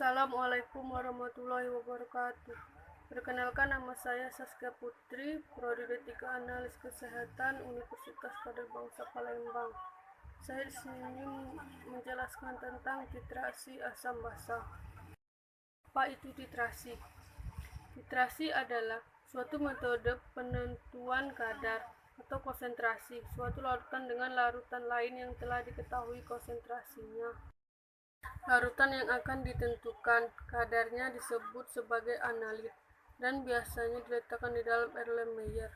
Assalamualaikum warahmatullahi wabarakatuh. Perkenalkan, nama saya Saskia Putri, Prodi D3 Analis Kesehatan Universitas Paderbangsa Palembang. Saya di sini menjelaskan tentang titrasi asam basa. Apa itu titrasi? Titrasi adalah suatu metode penentuan kadar atau konsentrasi suatu larutan dengan larutan lain yang telah diketahui konsentrasinya. Larutan yang akan ditentukan kadarnya disebut sebagai analit dan biasanya diletakkan di dalam Erlenmeyer.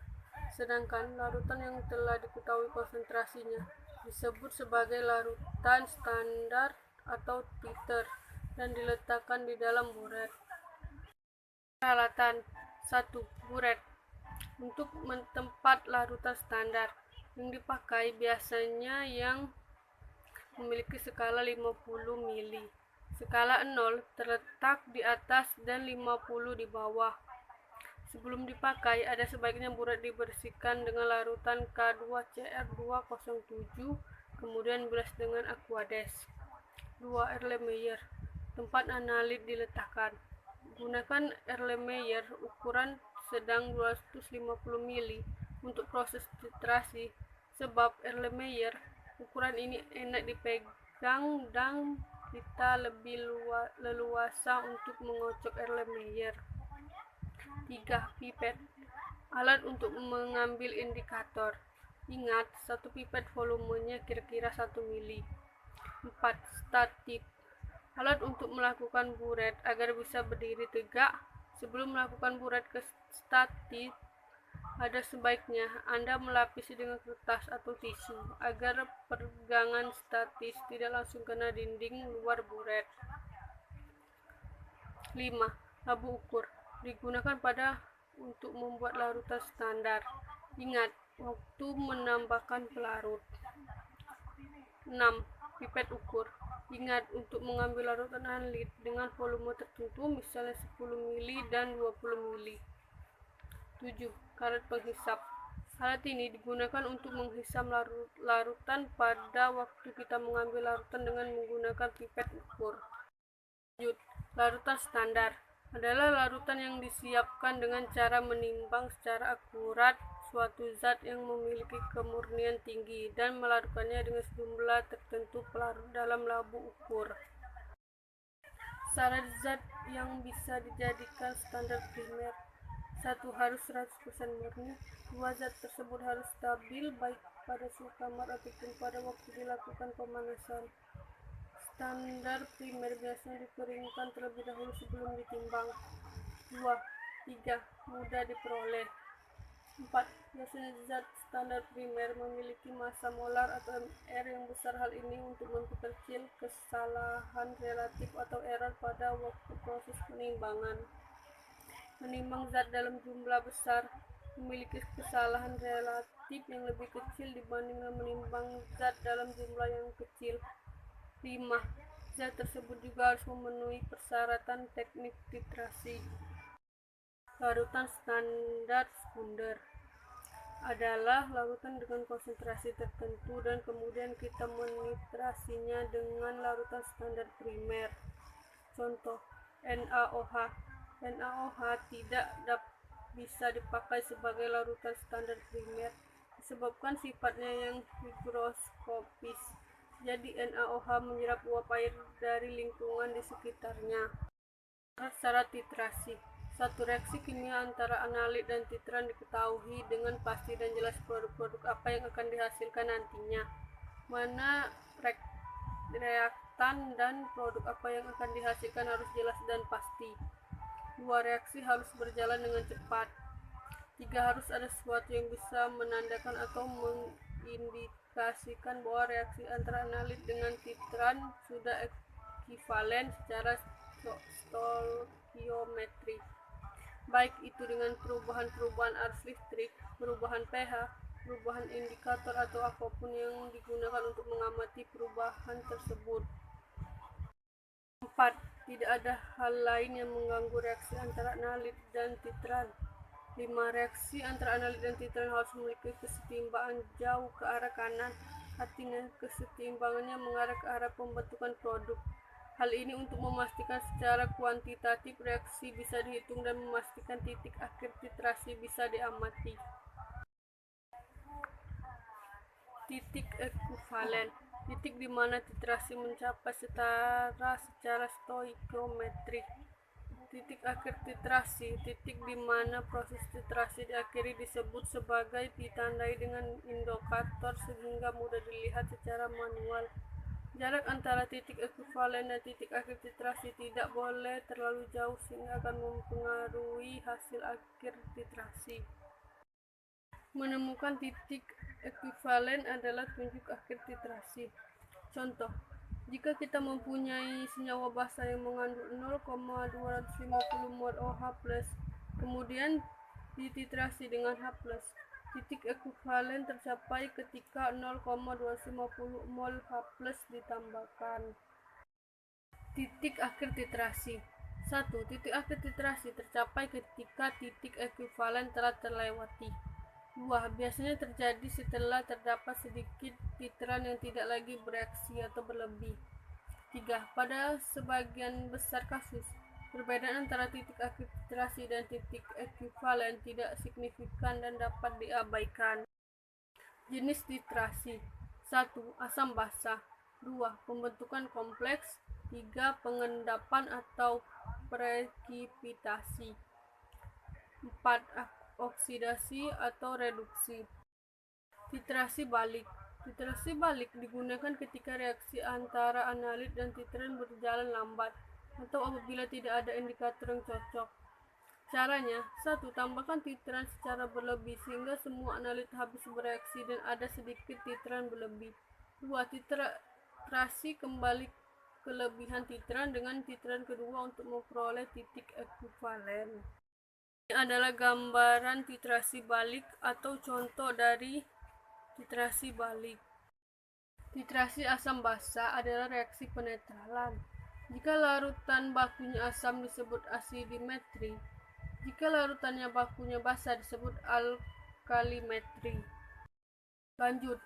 Sedangkan larutan yang telah diketahui konsentrasinya disebut sebagai larutan standar atau titer dan diletakkan di dalam buret. Peralatan 1. Buret. Untuk tempat larutan standar yang dipakai biasanya yang memiliki skala 50 mili. Skala 0 terletak di atas dan 50 di bawah. Sebelum dipakai, ada sebaiknya buret dibersihkan dengan larutan K2CR207, kemudian bilas dengan Aquades. 2. Erlenmeyer. Tempat analit diletakkan. Gunakan Erlenmeyer ukuran sedang 250 mili untuk proses titrasi, sebab Erlenmeyer ukuran ini enak dipegang dan kita lebih leluasa untuk mengocok Erlenmeyer. 3. Pipet. Alat untuk mengambil indikator. Ingat, satu pipet volumenya kira-kira 1 mili. 4. Statip. Alat untuk melakukan buret agar bisa berdiri tegak. Sebelum melakukan buret ke statip, ada sebaiknya Anda melapisi dengan kertas atau tisu agar pegangan statis tidak langsung kena dinding luar buret. 5. Labu ukur digunakan untuk membuat larutan standar. Ingat, waktu menambahkan pelarut. 6. Pipet ukur. Ingat, untuk mengambil larutan analit dengan volume tertentu, misalnya 10 mili dan 20 mili. 7. Karet penghisap. Alat ini digunakan untuk menghisap larutan pada waktu kita mengambil larutan dengan menggunakan pipet ukur. Lanjut, larutan standar adalah larutan yang disiapkan dengan cara menimbang secara akurat suatu zat yang memiliki kemurnian tinggi dan melarutkannya dengan jumlah tertentu pelarut dalam labu ukur. Syarat zat yang bisa dijadikan standar primer. 1. Harus 100% murni. 2. Zat tersebut harus stabil baik pada suhu kamar ataupun pada waktu dilakukan pemanasan. Standar primer biasanya dikeringkan terlebih dahulu sebelum ditimbang. 2. 3. Mudah diperoleh. 4. Biasanya zat standar primer memiliki massa molar atau MR yang besar. Hal ini untuk memperkecil kesalahan relatif atau error pada waktu proses penimbangan. Menimbang zat dalam jumlah besar memiliki kesalahan relatif yang lebih kecil dibandingkan menimbang zat dalam jumlah yang kecil. 5. Zat tersebut juga harus memenuhi persyaratan teknik titrasi. Larutan standar sekunder adalah larutan dengan konsentrasi tertentu dan kemudian kita menitrasinya dengan larutan standar primer. Contoh, NaOH. NaOH tidak bisa dipakai sebagai larutan standar primer disebabkan sifatnya yang higroskopis. Jadi NaOH menyerap uap air dari lingkungan di sekitarnya. Syarat titrasi. 1. Reaksi kimia antara analit dan titran diketahui dengan pasti dan jelas produk-produk apa yang akan dihasilkan nantinya. Mana reaktan dan produk apa yang akan dihasilkan harus jelas dan pasti. 2. Reaksi harus berjalan dengan cepat. 3. Harus ada sesuatu yang bisa menandakan atau mengindikasikan bahwa reaksi antara analit dengan titran sudah ekivalen secara stoikiometri, baik itu dengan perubahan arus listrik, perubahan pH, perubahan indikator atau apapun yang digunakan untuk mengamati perubahan tersebut. 4. Tidak ada hal lain yang mengganggu reaksi antara analit dan titran. 5. Reaksi antara analit dan titran harus memiliki kesetimbangan jauh ke arah kanan, artinya kesetimbangannya mengarah ke arah pembentukan produk. Hal ini untuk memastikan secara kuantitatif reaksi bisa dihitung dan memastikan titik akhir titrasi bisa diamati. Titik ekuivalen, titik di mana titrasi mencapai setara secara stoikiometrik. Titik akhir titrasi, titik di mana proses titrasi diakhiri disebut sebagai ditandai dengan indikator sehingga mudah dilihat secara manual. Jarak antara titik ekuivalen dan titik akhir titrasi tidak boleh terlalu jauh sehingga akan mempengaruhi hasil akhir titrasi. Menemukan titik ekuivalen adalah tunjuk akhir titrasi. Contoh, jika kita mempunyai senyawa basa yang mengandung 0,250 mol OH+, kemudian dititrasi dengan H+, titik ekuivalen tercapai ketika 0,250 mol H+ ditambahkan. Titik akhir titrasi. 1. Titik akhir titrasi tercapai ketika titik ekuivalen telah terlewati. 2. Biasanya terjadi setelah terdapat sedikit titran yang tidak lagi bereaksi atau berlebih. 3. Pada sebagian besar kasus, perbedaan antara titik akhir titrasi dan titik ekuivalen tidak signifikan dan dapat diabaikan. Jenis titrasi. 1. Asam basa. 2. Pembentukan kompleks. 3. Pengendapan atau prekipitasi. 4. Oksidasi atau reduksi. Titrasi balik. Titrasi balik digunakan ketika reaksi antara analit dan titran berjalan lambat atau apabila tidak ada indikator yang cocok. Caranya, 1. Tambahkan titran secara berlebih sehingga semua analit habis bereaksi dan ada sedikit titran berlebih. 2. Titrasi kembali kelebihan titran dengan titran kedua untuk memperoleh titik ekuivalen. Ini adalah gambaran titrasi balik atau contoh dari titrasi balik. Titrasi asam basa adalah reaksi penetralan. Jika larutan bakunya asam disebut asidimetri, jika larutannya bakunya basa disebut alkalimetri. Lanjut,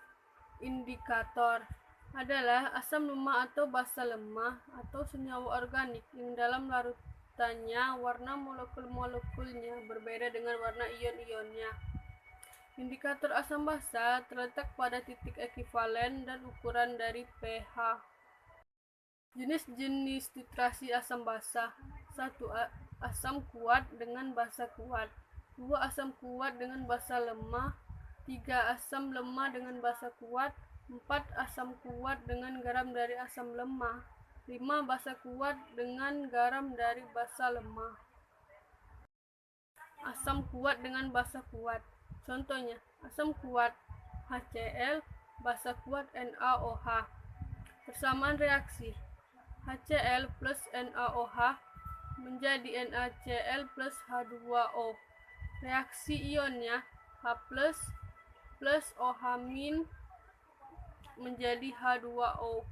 indikator adalah asam lemah atau basa lemah atau senyawa organik yang dalam larutannya warna molekul-molekulnya berbeda dengan warna ion-ionnya. Indikator asam basa terletak pada titik ekuivalen dan ukuran dari pH. Jenis-jenis titrasi asam basa. 1. Asam kuat dengan basa kuat. 2. Asam kuat dengan basa lemah. 3. Asam lemah dengan basa kuat. 4. Asam kuat dengan garam dari asam lemah. 5. Basa kuat dengan garam dari basa lemah. Asam kuat dengan basa kuat. Contohnya, asam kuat HCl, basa kuat NaOH. Persamaan reaksi. HCl plus NaOH menjadi NaCl plus H2O. Reaksi ionnya H plus OH- menjadi H2O.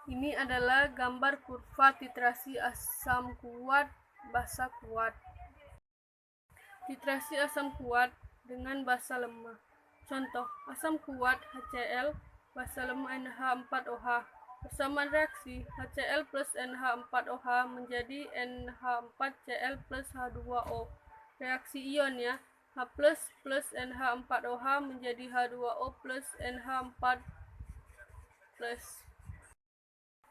Ini adalah gambar kurva titrasi asam kuat basa kuat. Titrasi asam kuat dengan basa lemah. Contoh, asam kuat HCl, basa lemah NH4OH. Persamaan reaksi, HCl plus NH4OH menjadi NH4Cl plus H2O. Reaksi ionnya H plus NH4OH menjadi H2O plus NH4 plus.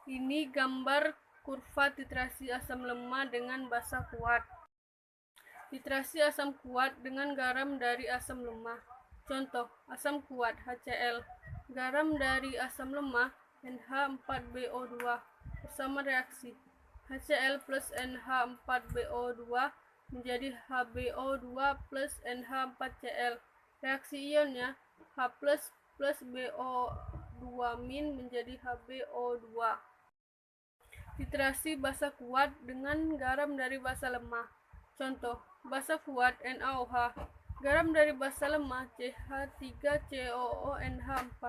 Ini gambar kurva titrasi asam lemah dengan basa kuat. Titrasi asam kuat dengan garam dari asam lemah. Contoh, asam kuat HCl, garam dari asam lemah NH4BO2. Bersama reaksi, HCl plus NH4BO2 menjadi HBO2 plus NH4Cl. Reaksi ionnya H plus BO2- menjadi HBO2. Titrasi basa kuat dengan garam dari basa lemah. Contoh, basa kuat NaOH, garam dari basa lemah CH3COONH4.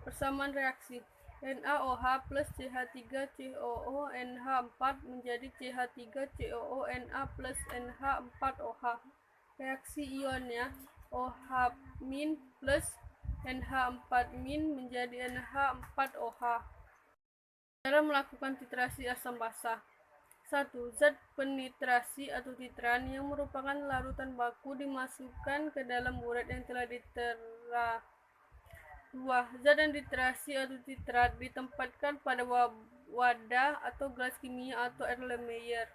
Persamaan reaksi, NaOH plus CH3COONH4 menjadi CH3COONA plus NH4OH. Reaksi ionnya OH- plus NH4- menjadi NH4OH. Cara melakukan titrasi asam basa. 1. Zat penitrasi atau titran yang merupakan larutan baku dimasukkan ke dalam buret yang telah ditera. 2. Zat yang dititrasi atau titrat ditempatkan pada wadah atau gelas kimia atau Erlenmeyer.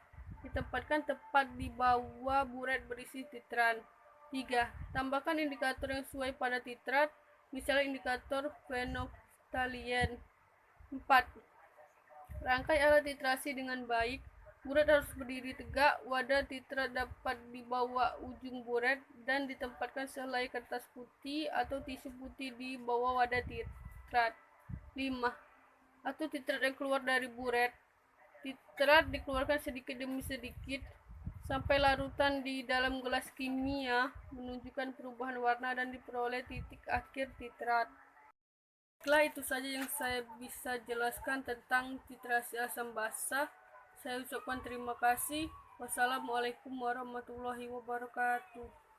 Ditempatkan tepat di bawah buret berisi titran. 3. Tambahkan indikator yang sesuai pada titrat, misalnya indikator phenolphthalein. 4. Rangkai alat titrasi dengan baik. Buret harus berdiri tegak, wadah titrat dapat dibawa ujung buret dan ditempatkan sehelai kertas putih atau tisu putih di bawah wadah titrat. 5. Atau titrat yang keluar dari buret. Titrat dikeluarkan sedikit demi sedikit sampai larutan di dalam gelas kimia menunjukkan perubahan warna dan diperoleh titik akhir titrat. Setelah itu saja yang saya bisa jelaskan tentang titrasi asam basa. Saya ucapkan terima kasih. Wassalamualaikum warahmatullahi wabarakatuh.